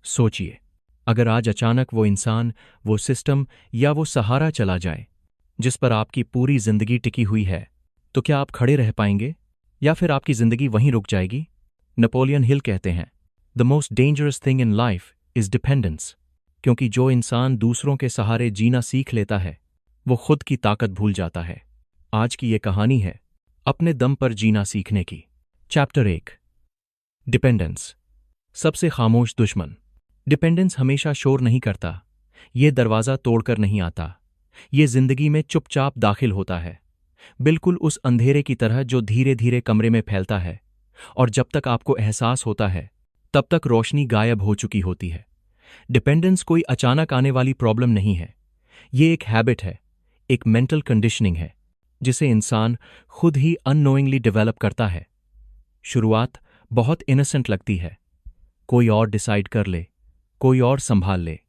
सोचिए, अगर आज अचानक वो इंसान, वो सिस्टम या वो सहारा चला जाए जिस पर आपकी पूरी जिंदगी टिकी हुई है, तो क्या आप खड़े रह पाएंगे या फिर आपकी जिंदगी वहीं रुक जाएगी? नेपोलियन हिल कहते हैं, the most dangerous thing in life is dependence, क्योंकि जो इंसान दूसरों के सहारे जीना सीख लेता है वो खुद की ताकत भूल जाता है। आज की ये कहानी है अपने दम पर जीना सीखने की। चैप्टर 1, डिपेंडेंस, सबसे खामोश दुश्मन। डिपेंडेंस हमेशा शोर नहीं करता, ये दरवाज़ा तोड़कर नहीं आता, ये जिंदगी में चुपचाप दाखिल होता है, बिल्कुल उस अंधेरे की तरह जो धीरे धीरे कमरे में फैलता है और जब तक आपको एहसास होता है तब तक रोशनी गायब हो चुकी होती है। डिपेंडेंस कोई अचानक आने वाली प्रॉब्लम नहीं है, ये एक हैबिट है, एक मेंटल कंडीशनिंग है जिसे इंसान खुद ही अननोइंगली डेवलप करता है। शुरुआत बहुत इनोसेंट लगती है, कोई और डिसाइड कर ले, कोई और संभाल ले,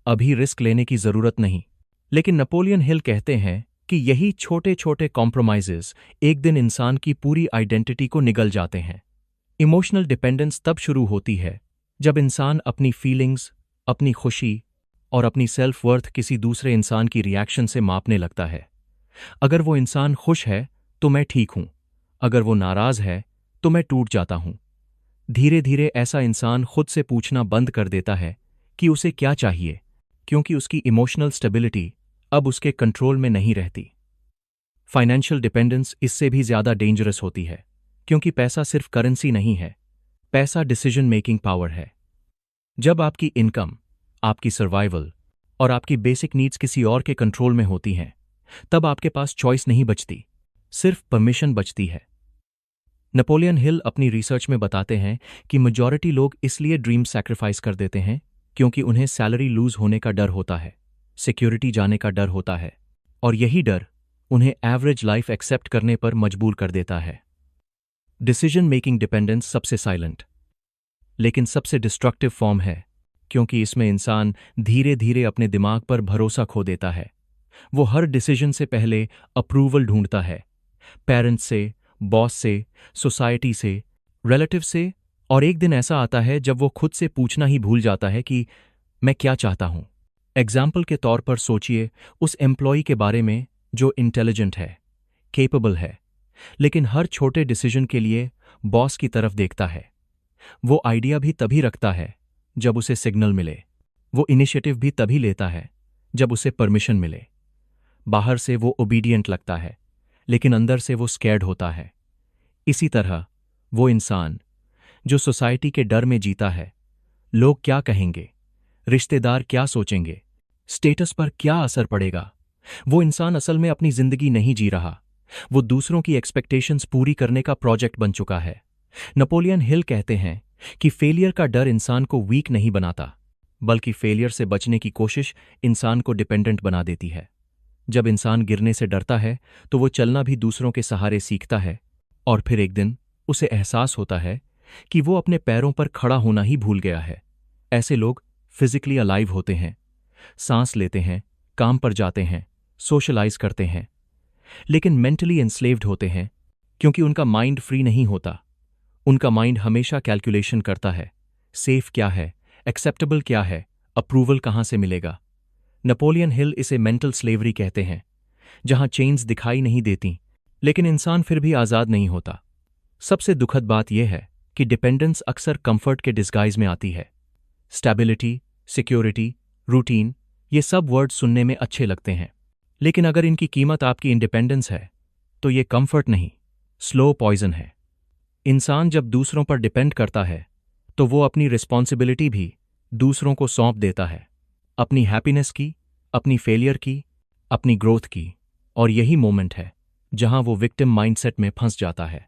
अभी रिस्क लेने की जरूरत नहीं। लेकिन नेपोलियन हिल कहते हैं कि यही छोटे छोटे कॉम्प्रोमाइजेस एक दिन इंसान की पूरी आइडेंटिटी को निगल जाते हैं। इमोशनल डिपेंडेंस तब शुरू होती है जब इंसान अपनी फीलिंग्स, अपनी खुशी और अपनी सेल्फ वर्थ किसी दूसरे इंसान की रिएक्शन से मापने लगता है। अगर वो इंसान खुश है तो मैं ठीक हूं, अगर वो नाराज है तो मैं टूट जाता हूं। धीरे धीरे ऐसा इंसान खुद से पूछना बंद कर देता है कि उसे क्या चाहिए, क्योंकि उसकी इमोशनल स्टेबिलिटी अब उसके कंट्रोल में नहीं रहती। फाइनेंशियल डिपेंडेंस इससे भी ज्यादा डेंजरस होती है, क्योंकि पैसा सिर्फ करेंसी नहीं है, पैसा डिसीजन मेकिंग पावर है। जब आपकी इनकम, आपकी सर्वाइवल और आपकी बेसिक नीड्स किसी और के कंट्रोल में होती हैं, तब आपके पास चॉइस नहीं बचती, सिर्फ परमिशन बचती है। नेपोलियन हिल अपनी रिसर्च में बताते हैं कि मेजॉरिटी लोग इसलिए ड्रीम सैक्रिफाइस कर देते हैं क्योंकि उन्हें सैलरी लूज होने का डर होता है, सिक्योरिटी जाने का डर होता है, और यही डर उन्हें एवरेज लाइफ एक्सेप्ट करने पर मजबूर कर देता है। डिसीजन मेकिंग डिपेंडेंस सबसे साइलेंट लेकिन सबसे डिस्ट्रक्टिव फॉर्म है, क्योंकि इसमें इंसान धीरे धीरे अपने दिमाग पर भरोसा खो देता है। वो हर डिसीजन से पहले अप्रूवल ढूंढता है, पेरेंट्स से, बॉस से, सोसाइटी से, रिलेटिव से, और एक दिन ऐसा आता है जब वो खुद से पूछना ही भूल जाता है कि मैं क्या चाहता हूं। एग्जाम्पल के तौर पर सोचिए उस एम्प्लॉय के बारे में जो इंटेलिजेंट है, केपेबल है, लेकिन हर छोटे डिसीजन के लिए बॉस की तरफ देखता है। वो आइडिया भी तभी रखता है जब उसे सिग्नल मिले, वो इनिशिएटिव भी तभी लेता है जब उसे परमिशन मिले। बाहर से वो ओबीडिएंट लगता है, लेकिन अंदर से वो स्कैर्ड होता है। इसी तरह वो इंसान जो सोसाइटी के डर में जीता है, लोग क्या कहेंगे, रिश्तेदार क्या सोचेंगे, स्टेटस पर क्या असर पड़ेगा, वो इंसान असल में अपनी जिंदगी नहीं जी रहा, वो दूसरों की एक्सपेक्टेशंस पूरी करने का प्रोजेक्ट बन चुका है। नेपोलियन हिल कहते हैं कि फेलियर का डर इंसान को वीक नहीं बनाता, बल्कि फेलियर से बचने की कोशिश इंसान को डिपेंडेंट बना देती है। जब इंसान गिरने से डरता है तो वो चलना भी दूसरों के सहारे सीखता है, और फिर एक दिन उसे एहसास होता है कि वो अपने पैरों पर खड़ा होना ही भूल गया है। ऐसे लोग फिजिकली अलाइव होते हैं, सांस लेते हैं, काम पर जाते हैं, सोशलाइज करते हैं, लेकिन मेंटली एंस्लेव्ड होते हैं, क्योंकि उनका माइंड फ्री नहीं होता। उनका माइंड हमेशा कैलकुलेशन करता है, सेफ क्या है, एक्सेप्टेबल क्या है, अप्रूवल कहां से मिलेगा। नेपोलियन हिल इसे मेंटल स्लेवरी कहते हैं, जहां चेन्स दिखाई नहीं देती लेकिन इंसान फिर भी आजाद नहीं होता। सबसे दुखद बात यह है कि डिपेंडेंस अक्सर कंफर्ट के डिस्गाइज में आती है। स्टेबिलिटी, सिक्योरिटी, रूटीन, ये सब वर्ड सुनने में अच्छे लगते हैं, लेकिन अगर इनकी कीमत आपकी इंडिपेंडेंस है तो ये कंफर्ट नहीं, स्लो पॉइजन है। इंसान जब दूसरों पर डिपेंड करता है तो वो अपनी रिस्पॉन्सिबिलिटी भी दूसरों को सौंप देता है, अपनी हैप्पीनेस की, अपनी फेलियर की, अपनी ग्रोथ की, और यही मोमेंट है जहां वो विक्टिम माइंडसेट में फंस जाता है।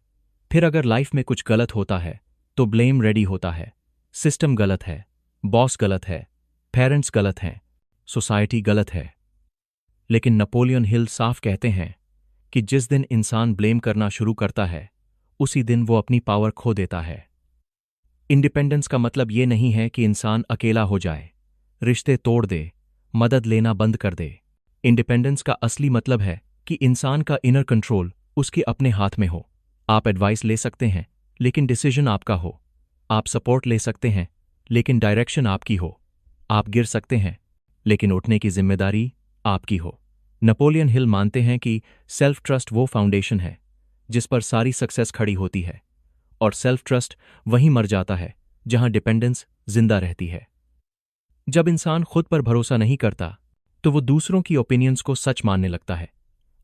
फिर अगर लाइफ में कुछ गलत होता है तो ब्लेम रेडी होता है, सिस्टम गलत है, बॉस गलत है, पेरेंट्स गलत हैं, सोसाइटी गलत है। लेकिन नेपोलियन हिल साफ कहते हैं कि जिस दिन इंसान ब्लेम करना शुरू करता है उसी दिन वो अपनी पावर खो देता है। इंडिपेंडेंस का मतलब ये नहीं है कि इंसान अकेला हो जाए, रिश्ते तोड़ दे, मदद लेना बंद कर दे। इंडिपेंडेंस का असली मतलब है कि इंसान का इनर कंट्रोल उसके अपने हाथ में हो। आप एडवाइस ले सकते हैं, लेकिन डिसीजन आपका हो। आप सपोर्ट ले सकते हैं, लेकिन डायरेक्शन आपकी हो। आप गिर सकते हैं, लेकिन उठने की जिम्मेदारी आपकी हो। नेपोलियन हिल मानते हैं कि सेल्फ ट्रस्ट वो फाउंडेशन है जिस पर सारी सक्सेस खड़ी होती है, और सेल्फ ट्रस्ट वहीं मर जाता है जहां डिपेंडेंस जिंदा रहती है। जब इंसान खुद पर भरोसा नहीं करता तो वो दूसरों की ओपिनियंस को सच मानने लगता है,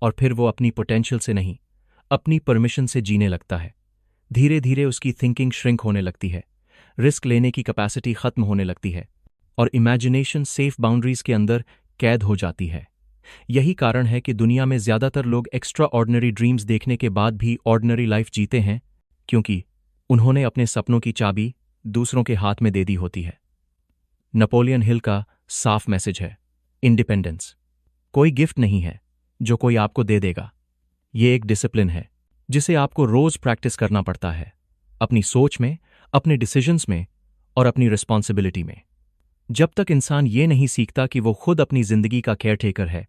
और फिर वो अपनी पोटेंशियल से नहीं, अपनी परमिशन से जीने लगता है। धीरे धीरे उसकी थिंकिंग श्रिंक होने लगती है, रिस्क लेने की कैपेसिटी खत्म होने लगती है, और इमेजिनेशन सेफ बाउंड्रीज के अंदर कैद हो जाती है। यही कारण है कि दुनिया में ज्यादातर लोग एक्स्ट्रा ऑर्डिनरी ड्रीम्स देखने के बाद भी ऑर्डिनरी लाइफ जीते हैं, क्योंकि उन्होंने अपने सपनों की चाबी दूसरों के हाथ में दे दी होती है। नेपोलियन हिल का साफ मैसेज है, इंडिपेंडेंस कोई गिफ्ट नहीं है जो कोई आपको दे देगा। ये एक डिसिप्लिन है जिसे आपको रोज प्रैक्टिस करना पड़ता है, अपनी सोच में, अपने डिसीजंस में और अपनी रिस्पॉन्सिबिलिटी में। जब तक इंसान ये नहीं सीखता कि वो खुद अपनी जिंदगी का केयरटेकर है,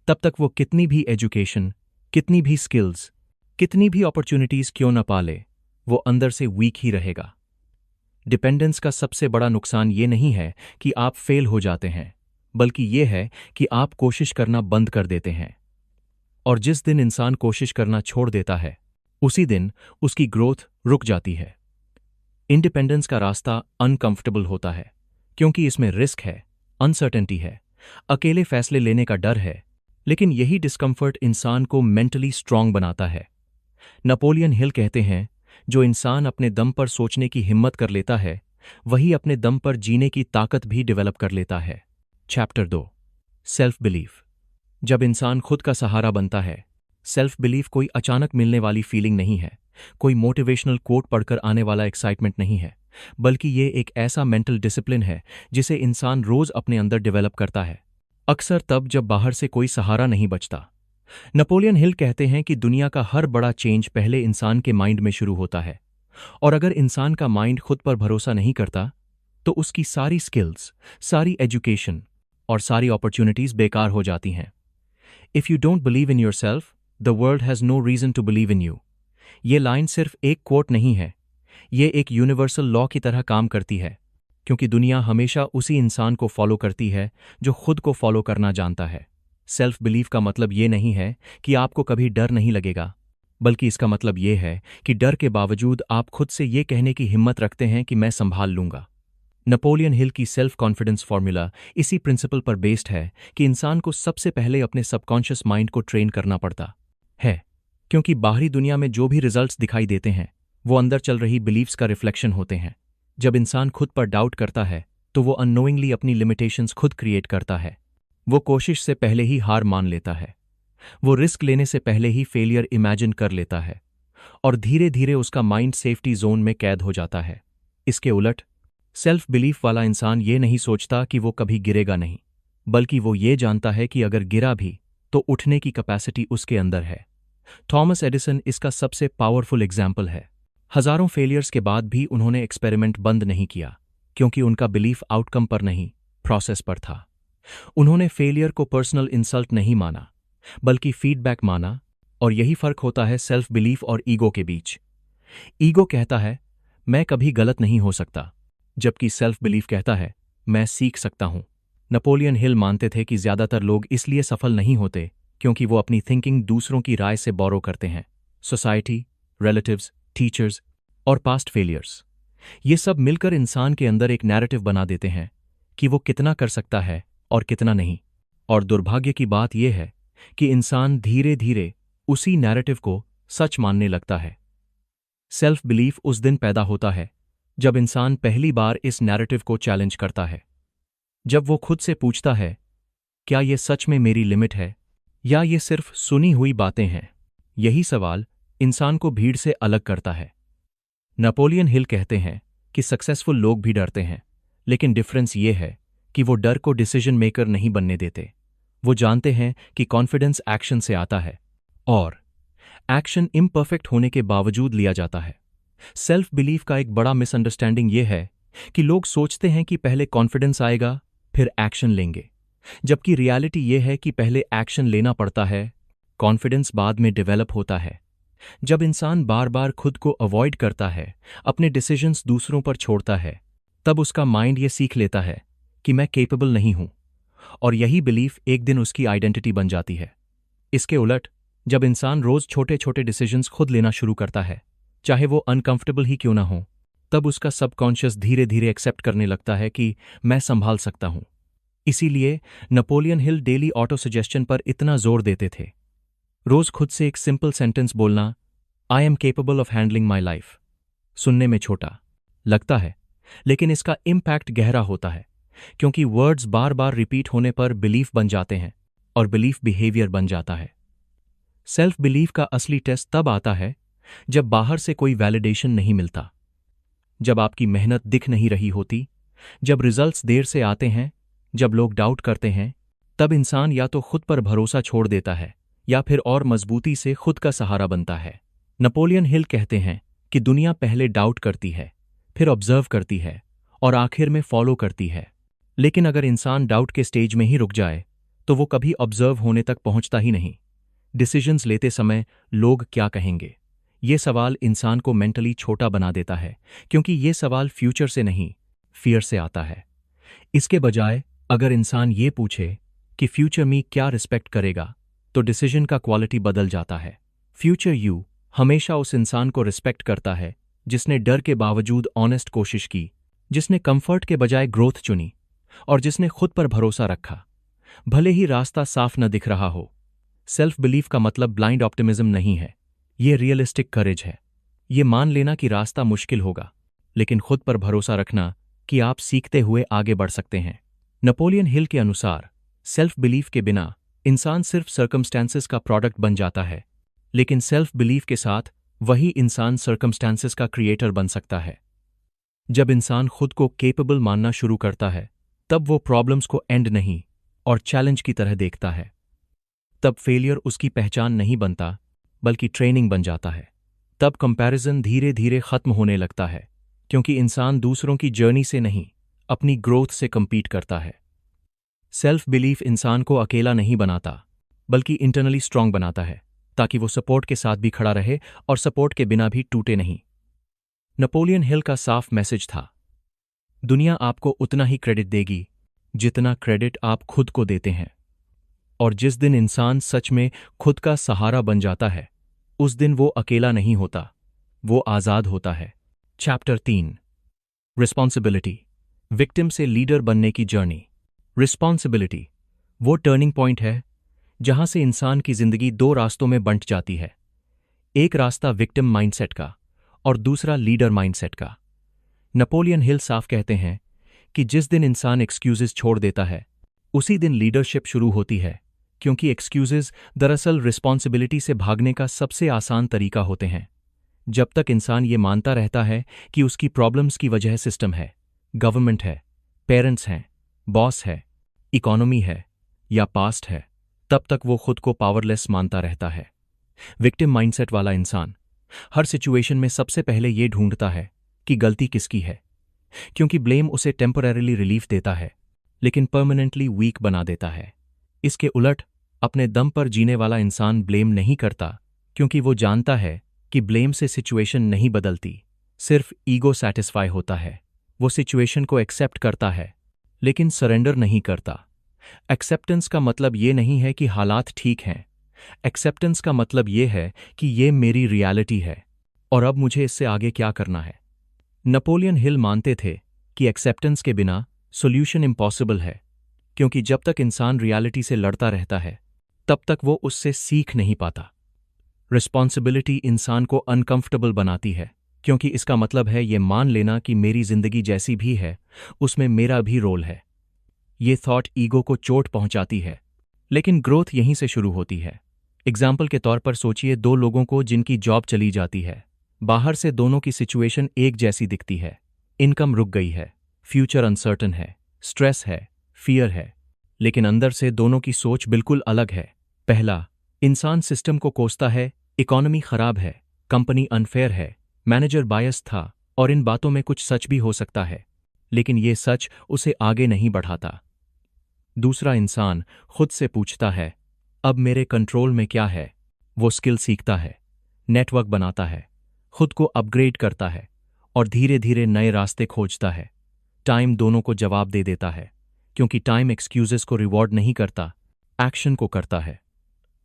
तब तक वो कितनी भी एजुकेशन, कितनी भी स्किल्स, कितनी भी अपॉर्चुनिटीज क्यों न पाले, वो अंदर से वीक ही रहेगा। डिपेंडेंस का सबसे बड़ा नुकसान ये नहीं है कि आप फेल हो जाते हैं, बल्कि ये है कि आप कोशिश करना बंद कर देते हैं। और जिस दिन इंसान कोशिश करना छोड़ देता है, उसी दिन उसकी ग्रोथ रुक जाती है। इंडिपेंडेंस का रास्ता अनकंफर्टेबल होता है, क्योंकि इसमें रिस्क है, अनसर्टेनिटी है, अकेले फैसले लेने का डर है, लेकिन यही डिस्कम्फर्ट इंसान को मेंटली स्ट्रांग बनाता है। नेपोलियन हिल कहते हैं, जो इंसान अपने दम पर सोचने की हिम्मत कर लेता है, वही अपने दम पर जीने की ताकत भी डेवलप कर लेता है। Chapter 2, self belief. जब इंसान खुद का सहारा बनता है, सेल्फ बिलीफ कोई अचानक मिलने वाली फीलिंग नहीं है, कोई मोटिवेशनल कोट पढ़कर आने वाला एक्साइटमेंट नहीं है, बल्कि ये एक ऐसा मेंटल डिसिप्लिन है जिसे इंसान रोज अपने अंदर डेवलप करता है, अक्सर तब जब बाहर से कोई सहारा नहीं बचता। नेपोलियन हिल कहते हैं कि दुनिया का हर बड़ा चेंज पहले इंसान के माइंड में शुरू होता है, और अगर इंसान का माइंड खुद पर भरोसा नहीं करता तो उसकी सारी स्किल्स, सारी एजुकेशन और सारी अपॉर्चुनिटीज बेकार हो जाती हैं। If you don't believe in yourself, the world has no reason to believe in you. ये लाइन सिर्फ एक कोट नहीं है, ये एक यूनिवर्सल लॉ की तरह काम करती है, क्योंकि दुनिया हमेशा उसी इंसान को फॉलो करती है जो खुद को फॉलो करना जानता है। सेल्फ बिलीफ का मतलब ये नहीं है कि आपको कभी डर नहीं लगेगा, बल्कि इसका मतलब ये है कि डर के बावजूद आप खुद से ये कहने की हिम्मत रखते हैं कि मैं संभाल लूंगा। नेपोलियन हिल की सेल्फ कॉन्फिडेंस फॉर्मूला इसी प्रिंसिपल पर बेस्ड है कि इंसान को सबसे पहले अपने सबकॉन्शियस माइंड को ट्रेन करना पड़ता है, क्योंकि बाहरी दुनिया में जो भी रिजल्ट्स दिखाई देते हैं वो अंदर चल रही बिलीव्स का रिफ्लेक्शन होते हैं। जब इंसान खुद पर डाउट करता है तो वो अननोइंगली अपनी लिमिटेशंस खुद क्रिएट करता है। वो कोशिश से पहले ही हार मान लेता है, वो रिस्क लेने से पहले ही फेलियर इमेजिन कर लेता है, और धीरे धीरे उसका माइंड सेफ्टी जोन में कैद हो जाता है। इसके उलट सेल्फ बिलीफ वाला इंसान ये नहीं सोचता कि वो कभी गिरेगा नहीं, बल्कि वो ये जानता है कि अगर गिरा भी तो उठने की कैपेसिटी उसके अंदर है। थॉमस एडिसन इसका सबसे पावरफुल एग्जाम्पल है। हजारों फेलियर्स के बाद भी उन्होंने एक्सपेरिमेंट बंद नहीं किया, क्योंकि उनका बिलीफ आउटकम पर नहीं, प्रोसेस पर था। उन्होंने फेलियर को पर्सनल इंसल्ट नहीं माना, बल्कि फीडबैक माना, और यही फर्क होता है सेल्फ बिलीफ और ईगो के बीच। ईगो कहता है मैं कभी गलत नहीं हो सकता, जबकि सेल्फ बिलीफ कहता है मैं सीख सकता हूं। नेपोलियन हिल मानते थे कि ज्यादातर लोग इसलिए सफल नहीं होते क्योंकि वो अपनी थिंकिंग दूसरों की राय से बोरो करते हैं। सोसाइटी, रिलेटिव्स, टीचर्स और पास्ट फेलियर्स, ये सब मिलकर इंसान के अंदर एक नैरेटिव बना देते हैं कि वो कितना कर सकता है और कितना नहीं। और दुर्भाग्य की बात यह है कि इंसान धीरे धीरे उसी नैरेटिव को सच मानने लगता है। सेल्फ बिलीफ उस दिन पैदा होता है जब इंसान पहली बार इस नैरेटिव को चैलेंज करता है, जब वो खुद से पूछता है क्या ये सच में मेरी लिमिट है या ये सिर्फ सुनी हुई बातें हैं। यही सवाल इंसान को भीड़ से अलग करता है। नेपोलियन हिल कहते हैं कि सक्सेसफुल लोग भी डरते हैं, लेकिन डिफरेंस ये है कि वो डर को डिसीजन मेकर नहीं बनने देते। वो जानते हैं कि कॉन्फिडेंस एक्शन से आता है, और एक्शन इम्परफेक्ट होने के बावजूद लिया जाता है। सेल्फ बिलीफ का एक बड़ा मिसअंडरस्टैंडिंग ये है कि लोग सोचते हैं कि पहले कॉन्फिडेंस आएगा फिर एक्शन लेंगे, जबकि रियलिटी ये है कि पहले एक्शन लेना पड़ता है, कॉन्फिडेंस बाद में डेवलप होता है। जब इंसान बार बार खुद को अवॉइड करता है, अपने डिसीजंस दूसरों पर छोड़ता है, तब उसका माइंड ये सीख लेता है कि मैं केपेबल नहीं हूं, और यही बिलीफ एक दिन उसकी आइडेंटिटी बन जाती है। इसके उलट, जब इंसान रोज छोटे छोटे डिसीजंस खुद लेना शुरू करता है, चाहे वो अनकंफर्टेबल ही क्यों ना हो, तब उसका सबकॉन्शियस धीरे धीरे एक्सेप्ट करने लगता है कि मैं संभाल सकता हूं। इसीलिए Napoleon Hill daily auto suggestion पर इतना जोर देते थे। रोज खुद से एक सिंपल सेंटेंस बोलना, I am capable of handling my life. सुनने में छोटा लगता है, लेकिन इसका इम्पैक्ट गहरा होता है, क्योंकि वर्ड्स बार बार रिपीट होने पर बिलीफ बन जाते हैं, और बिलीफ बिहेवियर बन जाता है। सेल्फ बिलीफ का असली टेस्ट तब आता है जब बाहर से कोई वैलिडेशन नहीं मिलता, जब आपकी मेहनत दिख नहीं रही होती, जब रिजल्ट्स देर से आते हैं, जब लोग डाउट करते हैं। तब इंसान या तो खुद पर भरोसा छोड़ देता है या फिर और मजबूती से खुद का सहारा बनता है। नेपोलियन हिल कहते हैं कि दुनिया पहले डाउट करती है, फिर ऑब्जर्व करती है, और आखिर में फॉलो करती है। लेकिन अगर इंसान डाउट के स्टेज में ही रुक जाए तो वो कभी ऑब्जर्व होने तक पहुंचता ही नहीं। डिसीजंस लेते समय लोग क्या कहेंगे, ये सवाल इंसान को मेंटली छोटा बना देता है, क्योंकि ये सवाल फ्यूचर से नहीं, फियर से आता है। इसके बजाय अगर इंसान ये पूछे कि फ्यूचर मी क्या रिस्पेक्ट करेगा, तो डिसीजन का क्वालिटी बदल जाता है। फ्यूचर यू हमेशा उस इंसान को रिस्पेक्ट करता है जिसने डर के बावजूद ऑनेस्ट कोशिश की, जिसने कंफर्ट के बजाय ग्रोथ चुनी, और जिसने खुद पर भरोसा रखा, भले ही रास्ता साफ न दिख रहा हो। सेल्फ बिलीफ का मतलब ब्लाइंड ऑप्टिमिज्म नहीं है, ये रियलिस्टिक करेज है। ये मान लेना कि रास्ता मुश्किल होगा, लेकिन खुद पर भरोसा रखना कि आप सीखते हुए आगे बढ़ सकते हैं। नेपोलियन हिल के अनुसार सेल्फ बिलीफ के बिना इंसान सिर्फ सर्कमस्टेंसेस का प्रोडक्ट बन जाता है, लेकिन सेल्फ बिलीफ के साथ वही इंसान सर्कमस्टेंसेस का क्रिएटर बन सकता है। जब इंसान खुद को केपेबल मानना शुरू करता है, तब वो प्रॉब्लम्स को एंड नहीं और चैलेंज की तरह देखता है। तब फेलियर उसकी पहचान नहीं बनता, बल्कि ट्रेनिंग बन जाता है। तब कंपैरिजन धीरे धीरे खत्म होने लगता है, क्योंकि इंसान दूसरों की जर्नी से नहीं, अपनी ग्रोथ से कंपीट करता है। सेल्फ बिलीफ इंसान को अकेला नहीं बनाता, बल्कि इंटरनली स्ट्रांग बनाता है, ताकि वो सपोर्ट के साथ भी खड़ा रहे और सपोर्ट के बिना भी टूटे नहीं। नेपोलियन हिल का साफ मैसेज था, दुनिया आपको उतना ही क्रेडिट देगी जितना क्रेडिट आप खुद को देते हैं। और जिस दिन इंसान सच में खुद का सहारा बन जाता है, उस दिन वो अकेला नहीं होता, वो आजाद होता है। चैप्टर 3, रिस्पॉन्सिबिलिटी, विक्टिम से लीडर बनने की जर्नी। रिस्पॉन्सिबिलिटी वो टर्निंग पॉइंट है जहां से इंसान की जिंदगी दो रास्तों में बंट जाती है। एक रास्ता विक्टिम माइंडसेट का और दूसरा लीडर माइंडसेट का। नेपोलियन हिल साफ कहते हैं कि जिस दिन इंसान एक्सक्यूजेस छोड़ देता है, उसी दिन लीडरशिप शुरू होती है, क्योंकि एक्सक्यूजेस दरअसल रिस्पॉन्सिबिलिटी से भागने का सबसे आसान तरीका होते हैं। जब तक इंसान ये मानता रहता है कि उसकी प्रॉब्लम्स की वजह सिस्टम है, गवर्नमेंट है, पेरेंट्स हैं, बॉस है, इकोनॉमी है या पास्ट है, तब तक वो खुद को पावरलेस मानता रहता है। विक्टिम माइंडसेट वाला इंसान हर सिचुएशन में सबसे पहले ये ढूंढता है कि गलती किसकी है, क्योंकि ब्लेम उसे टेम्पररीली रिलीफ देता है, लेकिन परमानेंटली वीक बना देता है। इसके उलट अपने दम पर जीने वाला इंसान ब्लेम नहीं करता, क्योंकि वो जानता है कि ब्लेम से सिचुएशन नहीं बदलती, सिर्फ ईगो सैटिस्फाई होता है। वो सिचुएशन को एक्सेप्ट करता है, लेकिन सरेंडर नहीं करता। एक्सेप्टेंस का मतलब ये नहीं है कि हालात ठीक हैं। एक्सेप्टेंस का मतलब ये है कि ये मेरी रियलिटी है और अब मुझे इससे आगे क्या करना है। नेपोलियन हिल मानते थे कि एक्सेप्टेंस के बिना सॉल्यूशन इम्पॉसिबल है, क्योंकि जब तक इंसान रियलिटी से लड़ता रहता है, तब तक वो उससे सीख नहीं पाता। रिस्पॉन्सिबिलिटी इंसान को अनकंफर्टेबल बनाती है, क्योंकि इसका मतलब है ये मान लेना कि मेरी जिंदगी जैसी भी है, उसमें मेरा भी रोल है। ये थॉट ईगो को चोट पहुंचाती है, लेकिन ग्रोथ यहीं से शुरू होती है। एग्जाम्पल के तौर पर सोचिए दो लोगों को जिनकी जॉब चली जाती है। बाहर से दोनों की सिचुएशन एक जैसी दिखती है, इनकम रुक गई है, फ्यूचर अनसर्टन है, स्ट्रेस है, फियर है, लेकिन अंदर से दोनों की सोच बिल्कुल अलग है। पहला इंसान सिस्टम को कोसता है, इकोनॉमी खराब है, कंपनी अनफेयर है, मैनेजर बायस था, और इन बातों में कुछ सच भी हो सकता है, लेकिन ये सच उसे आगे नहीं बढ़ाता। दूसरा इंसान खुद से पूछता है, अब मेरे कंट्रोल में क्या है? वो स्किल सीखता है, नेटवर्क बनाता है, खुद को अपग्रेड करता है और धीरे धीरे नए रास्ते खोजता है। टाइम दोनों को जवाब दे देता है, क्योंकि टाइम एक्सक्यूजेस को रिवॉर्ड नहीं करता, एक्शन को करता है।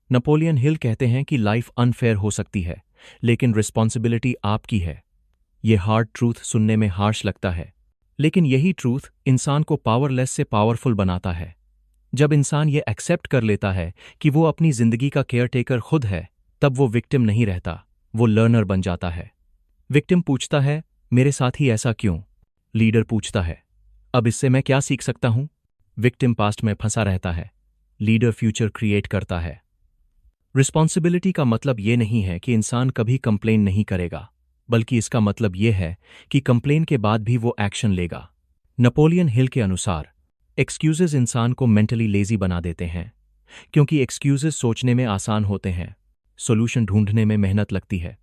नेपोलियन हिल कहते हैं कि लाइफ अनफेयर हो सकती है, लेकिन रिस्पॉन्सिबिलिटी आपकी है। ये हार्ड ट्रूथ सुनने में हार्श लगता है, लेकिन यही ट्रूथ इंसान को पावरलेस से पावरफुल बनाता है। जब इंसान ये एक्सेप्ट कर लेता है कि वो अपनी जिंदगी का केयरटेकर खुद है, तब वो विक्टिम नहीं रहता, वो लर्नर बन जाता है। विक्टिम पूछता है, मेरे साथ ही ऐसा क्यों? लीडर पूछता है, अब इससे मैं क्या सीख सकता हूं? विक्टिम पास्ट में फंसा रहता है, लीडर फ्यूचर क्रिएट करता है। रिस्पॉन्सिबिलिटी का मतलब ये नहीं है कि इंसान कभी कंप्लेन नहीं करेगा, बल्कि इसका मतलब ये है कि कंप्लेन के बाद भी वो एक्शन लेगा। नेपोलियन हिल के अनुसार एक्सक्यूजेज इंसान को मेंटली लेजी बना देते हैं, क्योंकि एक्सक्यूजेज सोचने में आसान होते हैं, सॉल्यूशन ढूंढने में मेहनत लगती है।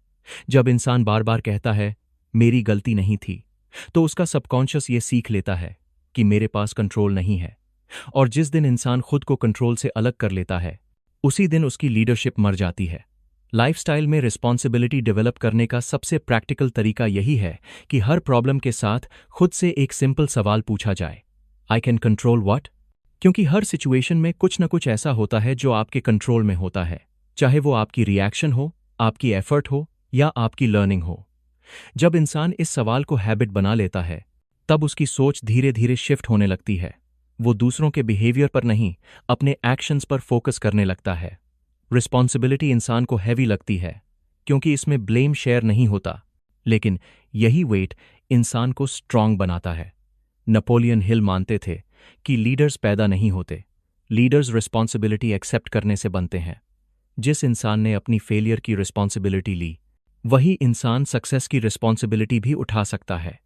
जब इंसान बार बार कहता है मेरी गलती नहीं थी, तो उसका सबकॉन्शियस ये सीख लेता है कि मेरे पास कंट्रोल नहीं है। और जिस दिन इंसान खुद को कंट्रोल से अलग कर लेता है, उसी दिन उसकी लीडरशिप मर जाती है। लाइफस्टाइल में रिस्पॉन्सिबिलिटी डेवलप करने का सबसे प्रैक्टिकल तरीका यही है कि हर प्रॉब्लम के साथ खुद से एक सिंपल सवाल पूछा जाए, आई कैन कंट्रोल व्हाट? क्योंकि हर सिचुएशन में कुछ न कुछ ऐसा होता है जो आपके कंट्रोल में होता है, चाहे वो आपकी रिएक्शन हो, आपकी एफर्ट हो या आपकी लर्निंग हो। जब इंसान इस सवाल को हैबिट बना लेता है, तब उसकी सोच धीरे धीरे शिफ्ट होने लगती है। वो दूसरों के बिहेवियर पर नहीं, अपने एक्शंस पर फोकस करने लगता है। रिस्पॉन्सिबिलिटी इंसान को हैवी लगती है, क्योंकि इसमें ब्लेम शेयर नहीं होता, लेकिन यही वेट इंसान को स्ट्रांग बनाता है। नेपोलियन हिल मानते थे कि लीडर्स पैदा नहीं होते, लीडर्स रिस्पॉन्सिबिलिटी एक्सेप्ट करने से बनते हैं। जिस इंसान ने अपनी फेलियर की रिस्पॉन्सिबिलिटी ली, वही इंसान सक्सेस की रिस्पॉन्सिबिलिटी भी उठा सकता है।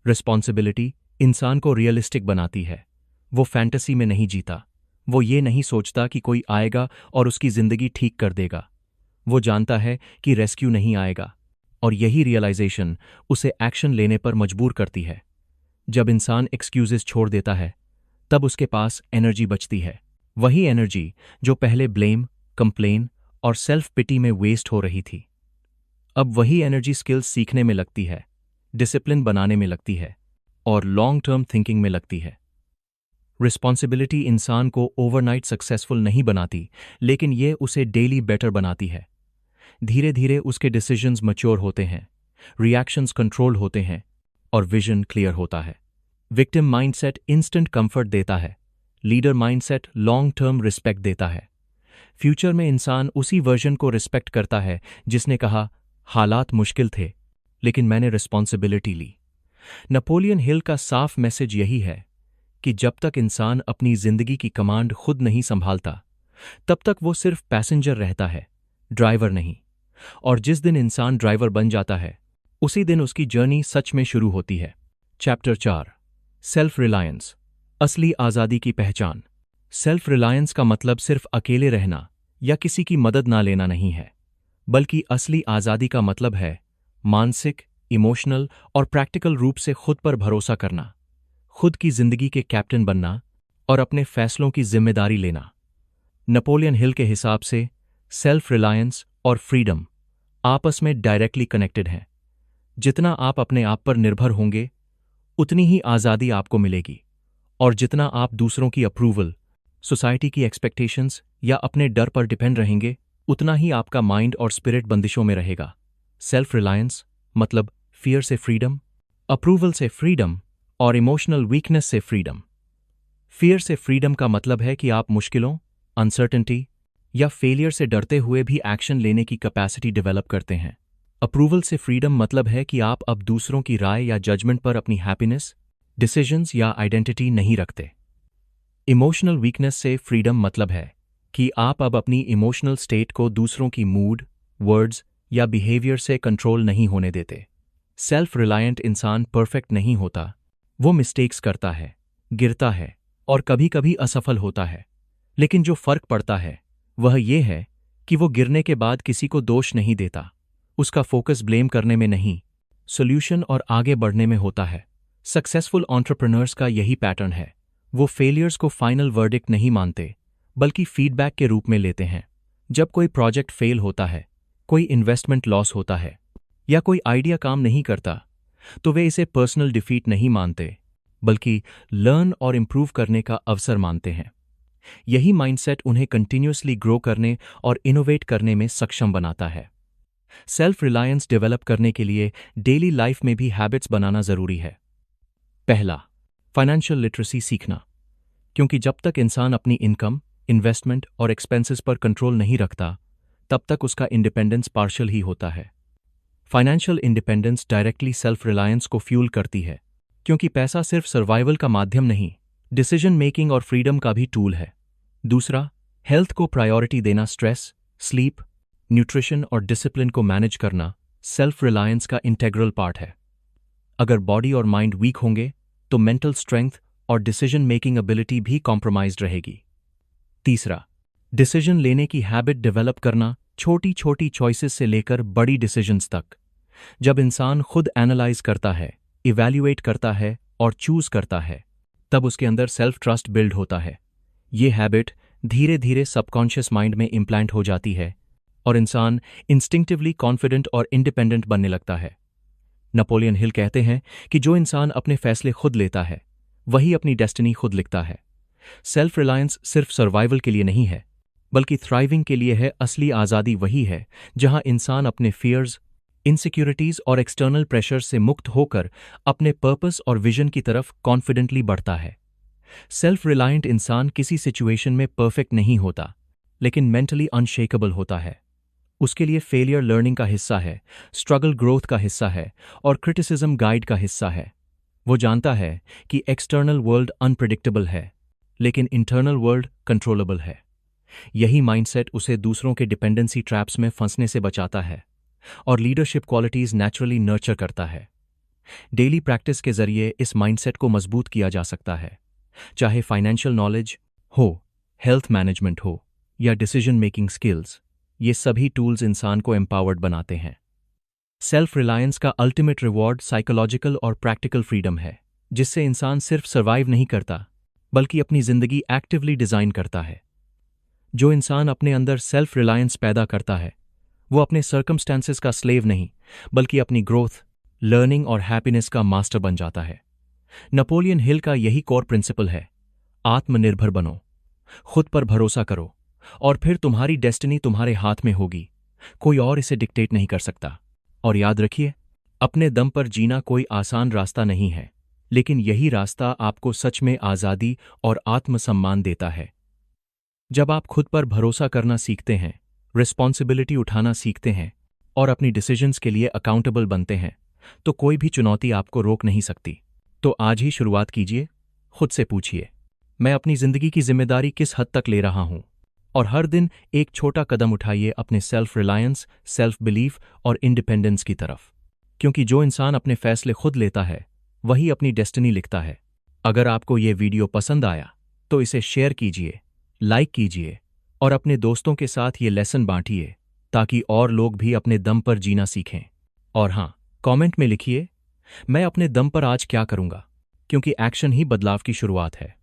रिस्पॉन्सिबिलिटी इंसान को रियलिस्टिक बनाती है। वो फैंटेसी में नहीं जीता, वो ये नहीं सोचता कि कोई आएगा और उसकी जिंदगी ठीक कर देगा। वो जानता है कि रेस्क्यू नहीं आएगा, और यही रियलाइजेशन उसे एक्शन लेने पर मजबूर करती है। जब इंसान एक्सक्यूजेस छोड़ देता है, तब उसके पास एनर्जी बचती है, वही एनर्जी जो पहले ब्लेम, कंप्लेन और सेल्फ पिटी में वेस्ट हो रही थी। अब वही एनर्जी स्किल्स सीखने में लगती है, डिसिप्लिन बनाने में लगती है और लॉन्ग टर्म थिंकिंग में लगती है। रिस्पॉन्सिबिलिटी इंसान को ओवरनाइट सक्सेसफुल नहीं बनाती, लेकिन ये उसे डेली बेटर बनाती है। धीरे धीरे उसके डिसीजंस मैच्योर होते हैं, रिएक्शंस कंट्रोल होते हैं और विजन क्लियर होता है। विक्टिम माइंडसेट इंस्टेंट कंफर्ट देता है, leader mindset long term respect देता है। फ्यूचर में इंसान उसी वर्जन को रिस्पेक्ट करता है जिसने कहा, हालात मुश्किल थे, लेकिन मैंने रिस्पॉन्सिबिलिटी ली। नेपोलियन हिल का साफ मैसेज यही है कि जब तक इंसान अपनी जिंदगी की कमांड खुद नहीं संभालता, तब तक वो सिर्फ पैसेंजर रहता है, ड्राइवर नहीं। और जिस दिन इंसान ड्राइवर बन जाता है, उसी दिन उसकी जर्नी सच में शुरू होती है। चैप्टर 4, सेल्फ रिलायंस, असली आज़ादी की पहचान। सेल्फ रिलायंस का मतलब सिर्फ अकेले रहना या किसी की मदद ना लेना नहीं है, बल्कि असली आज़ादी का मतलब है मानसिक, इमोशनल और प्रैक्टिकल रूप से खुद पर भरोसा करना, खुद की जिंदगी के कैप्टन बनना और अपने फैसलों की जिम्मेदारी लेना। नेपोलियन हिल के हिसाब से सेल्फ रिलायंस और फ्रीडम आपस में डायरेक्टली कनेक्टेड हैं। जितना आप अपने आप पर निर्भर होंगे, उतनी ही आज़ादी आपको मिलेगी, और जितना आप दूसरों की अप्रूवल, सोसाइटी की एक्सपेक्टेशंस या अपने डर पर डिपेंड रहेंगे, उतना ही आपका माइंड और स्पिरिट बंदिशों में रहेगा। सेल्फ रिलायंस मतलब फियर से फ्रीडम, अप्रूवल से फ्रीडम और इमोशनल वीकनेस से फ्रीडम। फियर से फ्रीडम का मतलब है कि आप मुश्किलों, अनसर्टेनिटी या फेलियर से डरते हुए भी एक्शन लेने की कैपेसिटी डेवलप करते हैं। अप्रूवल से फ्रीडम मतलब है कि आप अब दूसरों की राय या जजमेंट पर अपनी हैप्पीनेस, डिसीजंस या आइडेंटिटी नहीं रखते। इमोशनल वीकनेस से फ्रीडम मतलब है कि आप अब अपनी इमोशनल स्टेट को दूसरों की मूड, वर्ड्स या बिहेवियर से कंट्रोल नहीं होने देते। सेल्फ रिलायंट इंसान परफेक्ट नहीं होता, वो मिस्टेक्स करता है, गिरता है और कभी कभी असफल होता है, लेकिन जो फर्क पड़ता है वह ये है कि वो गिरने के बाद किसी को दोष नहीं देता, उसका फोकस ब्लेम करने में नहीं, सॉल्यूशन और आगे बढ़ने में होता है। सक्सेसफुल एंटरप्रेन्योर्स का यही पैटर्न है, वो फेलियर्स को फाइनल वर्डिक्ट नहीं मानते, बल्कि फीडबैक के रूप में लेते हैं। जब कोई प्रोजेक्ट फेल होता है, कोई इन्वेस्टमेंट लॉस होता है या कोई आइडिया काम नहीं करता, तो वे इसे पर्सनल डिफीट नहीं मानते, बल्कि लर्न और इम्प्रूव करने का अवसर मानते हैं। यही माइंडसेट उन्हें कंटिन्यूअसली ग्रो करने और इनोवेट करने में सक्षम बनाता है। सेल्फ रिलायंस डेवलप करने के लिए डेली लाइफ में भी हैबिट्स बनाना जरूरी है। पहला, फाइनेंशियल लिटरेसी सीखना, क्योंकि जब तक इंसान अपनी इनकम, इन्वेस्टमेंट और एक्सपेंसेस पर कंट्रोल नहीं रखता, तब तक उसका इंडिपेंडेंस पार्शियल ही होता है। Financial independence directly self reliance को फ्यूल करती है, क्योंकि पैसा सिर्फ सर्वाइवल का माध्यम नहीं, डिसीजन मेकिंग और फ्रीडम का भी टूल है। दूसरा, हेल्थ को प्रायोरिटी देना, स्ट्रेस, स्लीप, न्यूट्रिशन और डिसिप्लिन को मैनेज करना सेल्फ रिलायंस का इंटेग्रल पार्ट है। अगर बॉडी और माइंड वीक होंगे तो मेंटल स्ट्रेंथ और डिसीजन मेकिंग एबिलिटी भी कॉम्प्रोमाइज्ड रहेगी। तीसरा, डिसीजन लेने की हैबिट डेवलप करना, छोटी छोटी चॉइसेस से लेकर बड़ी डिसीजंस तक। जब इंसान खुद एनालाइज करता है, इवैल्यूएट करता है और चूज करता है, तब उसके अंदर सेल्फ ट्रस्ट बिल्ड होता है। ये हैबिट धीरे धीरे सबकॉन्शियस माइंड में इम्प्लांट हो जाती है और इंसान इंस्टिंक्टिवली कॉन्फिडेंट और इंडिपेंडेंट बनने लगता है। नेपोलियन हिल कहते हैं कि जो इंसान अपने फैसले खुद लेता है, वही अपनी डेस्टिनी खुद लिखता है। सेल्फ रिलायंस सिर्फ सर्वाइवल के लिए नहीं है, बल्कि थ्राइविंग के लिए है। असली आज़ादी वही है जहां इंसान अपने फियर्स, इनसिक्योरिटीज और एक्सटर्नल प्रेशर से मुक्त होकर अपने पर्पस और विजन की तरफ कॉन्फिडेंटली बढ़ता है। सेल्फ रिलायंट इंसान किसी सिचुएशन में परफेक्ट नहीं होता, लेकिन मेंटली अनशेकेबल होता है। उसके लिए फेलियर लर्निंग का हिस्सा है, स्ट्रगल ग्रोथ का हिस्सा है और क्रिटिसिज्म गाइड का हिस्सा है। वो जानता है कि एक्सटर्नल वर्ल्ड अनप्रिडिक्टेबल है, लेकिन इंटरनल वर्ल्ड कंट्रोलेबल है। यही माइंडसेट उसे दूसरों के डिपेंडेंसी ट्रैप्स में फंसने से बचाता है और लीडरशिप क्वालिटीज नेचुरली नर्चर करता है। डेली प्रैक्टिस के जरिए इस माइंडसेट को मजबूत किया जा सकता है, चाहे फाइनेंशियल नॉलेज हो, हेल्थ मैनेजमेंट हो या डिसीजन मेकिंग स्किल्स। ये सभी टूल्स इंसान को एम्पावर्ड बनाते हैं। सेल्फ रिलायंस का अल्टीमेट रिवॉर्ड साइकोलॉजिकल और प्रैक्टिकल फ्रीडम है, जिससे इंसान सिर्फ सर्वाइव नहीं करता, बल्कि अपनी जिंदगी एक्टिवली डिजाइन करता है। जो इंसान अपने अंदर सेल्फ रिलायंस पैदा करता है, वो अपने सर्कमस्टेंसेस का स्लेव नहीं, बल्कि अपनी ग्रोथ, लर्निंग और हैप्पीनेस का मास्टर बन जाता है। नेपोलियन हिल का यही कोर प्रिंसिपल है, आत्मनिर्भर बनो, खुद पर भरोसा करो और फिर तुम्हारी डेस्टिनी तुम्हारे हाथ में होगी। कोई और इसे डिक्टेट नहीं कर सकता। और याद रखिए, अपने दम पर जीना कोई आसान रास्ता नहीं है, लेकिन यही रास्ता आपको सच में आज़ादी और आत्मसम्मान देता है। जब आप खुद पर भरोसा करना सीखते हैं, रिस्पॉन्सिबिलिटी उठाना सीखते हैं और अपनी डिसीजंस के लिए अकाउंटेबल बनते हैं, तो कोई भी चुनौती आपको रोक नहीं सकती। तो आज ही शुरुआत कीजिए। खुद से पूछिए, मैं अपनी जिंदगी की जिम्मेदारी किस हद तक ले रहा हूं? और हर दिन एक छोटा कदम उठाइए अपने सेल्फ रिलायंस, सेल्फ बिलीफ और इंडिपेंडेंस की तरफ। क्योंकि जो इंसान अपने फैसले खुद लेता है, वही अपनी डेस्टिनी लिखता है। अगर आपको ये वीडियो पसंद आया तो इसे शेयर कीजिए, लाइक कीजिए और अपने दोस्तों के साथ ये लेसन बांटिए, ताकि और लोग भी अपने दम पर जीना सीखें। और हाँ, कमेंट में लिखिए, मैं अपने दम पर आज क्या करूंगा, क्योंकि एक्शन ही बदलाव की शुरुआत है।